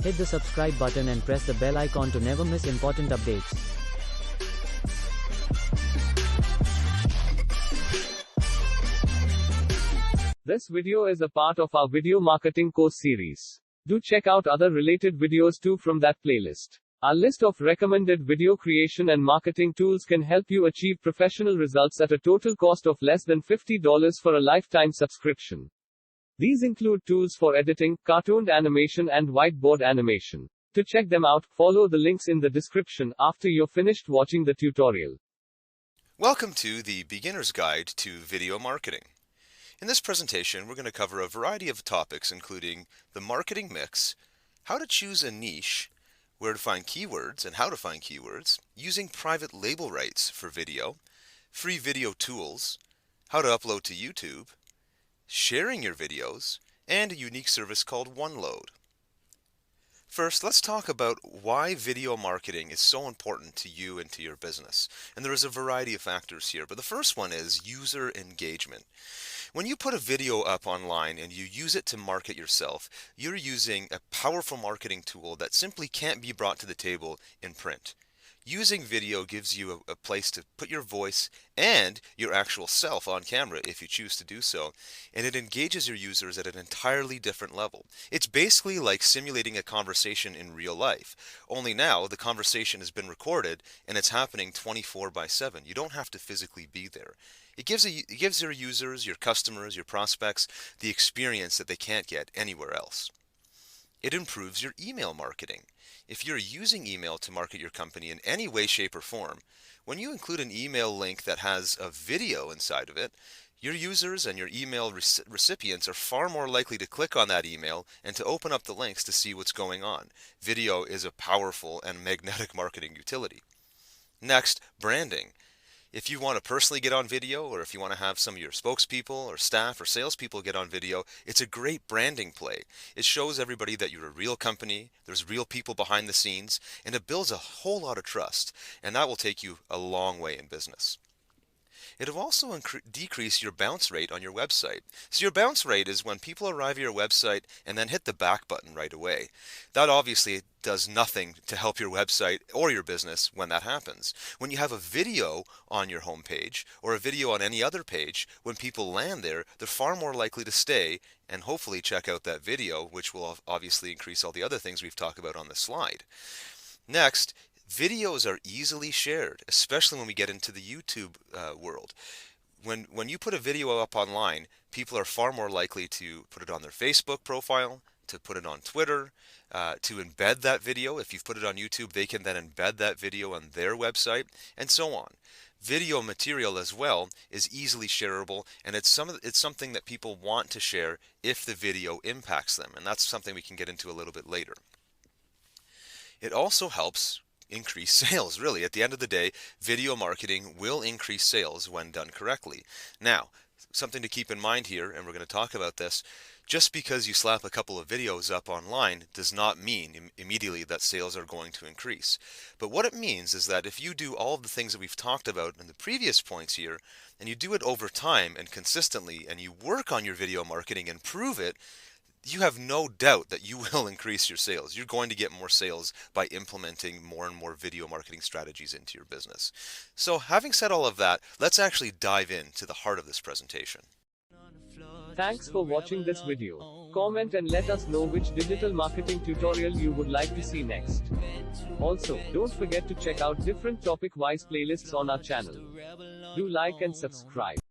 Hit the subscribe button and press the bell icon to never miss important updates. This video is a part of our video marketing course series. Do check out other related videos too from that playlist. Our list of recommended video creation and marketing tools can help you achieve professional results at a total cost of less than $50 for a lifetime subscription. These include tools for editing, cartoon animation, and whiteboard animation. To check them out, follow the links in the description after you're finished watching the tutorial. Welcome to the Beginner's Guide to Video Marketing. In this presentation, we're going to cover a variety of topics including the marketing mix, how to choose a niche, where to find keywords and how to find keywords, using private label rights for video, free video tools, how to upload to YouTube, sharing your videos, and a unique service called OneLoad. First, let's talk about why video marketing is so important to you and to your business. And there is a variety of factors here, but the first one is user engagement. When you put a video up online and you use it to market yourself, you're using a powerful marketing tool that simply can't be brought to the table in print. Using video gives you a place to put your voice and your actual self on camera if you choose to do so, and it engages your users at an entirely different level. It's basically like simulating a conversation in real life, only now the conversation has been recorded and it's happening 24/7. You don't have to physically be there. It gives your users, your customers, your prospects the experience that they can't get anywhere else. It improves your email marketing. If you're using email to market your company in any way, shape, or form, when you include an email link that has a video inside of it, your users and your email recipients are far more likely to click on that email and to open up the links to see what's going on. Video is a powerful and magnetic marketing utility. Next, branding. If you want to personally get on video, or if you want to have some of your spokespeople or staff or salespeople get on video, it's a great branding play. It shows everybody that you're a real company, there's real people behind the scenes, and it builds a whole lot of trust, and that will take you a long way in business. It will also decrease your bounce rate on your website. So your bounce rate is when people arrive at your website and then hit the back button right away. That obviously does nothing to help your website or your business when that happens. When you have a video on your homepage or a video on any other page, when people land there, they're far more likely to stay and hopefully check out that video, which will obviously increase all the other things we've talked about on the slide. Next, videos are easily shared, especially when we get into the YouTube world. When you put a video up online, people are far more likely to put it on their Facebook profile, to put it on Twitter, to embed that video. If you've put it on YouTube, they can then embed that video on their website, and so on. Video material as well is easily shareable, and it's something that people want to share if the video impacts them, and that's something we can get into a little bit later. It also helps increase sales. Really, at the end of the day, video marketing will increase sales when done correctly. Now, something to keep in mind here, and we're going to talk about this, just because you slap a couple of videos up online does not mean immediately that sales are going to increase. But what it means is that if you do all of the things that we've talked about in the previous points here, and you do it over time and consistently, and you work on your video marketing and prove it, you have no doubt that you will increase your sales. You're going to get more sales by implementing more and more video marketing strategies into your business. So having said all of that, let's actually dive into the heart of this presentation. Thanks for watching this video. Comment and let us know which digital marketing tutorial you would like to see next. Also, don't forget to check out different topic-wise playlists on our channel. Do like and subscribe.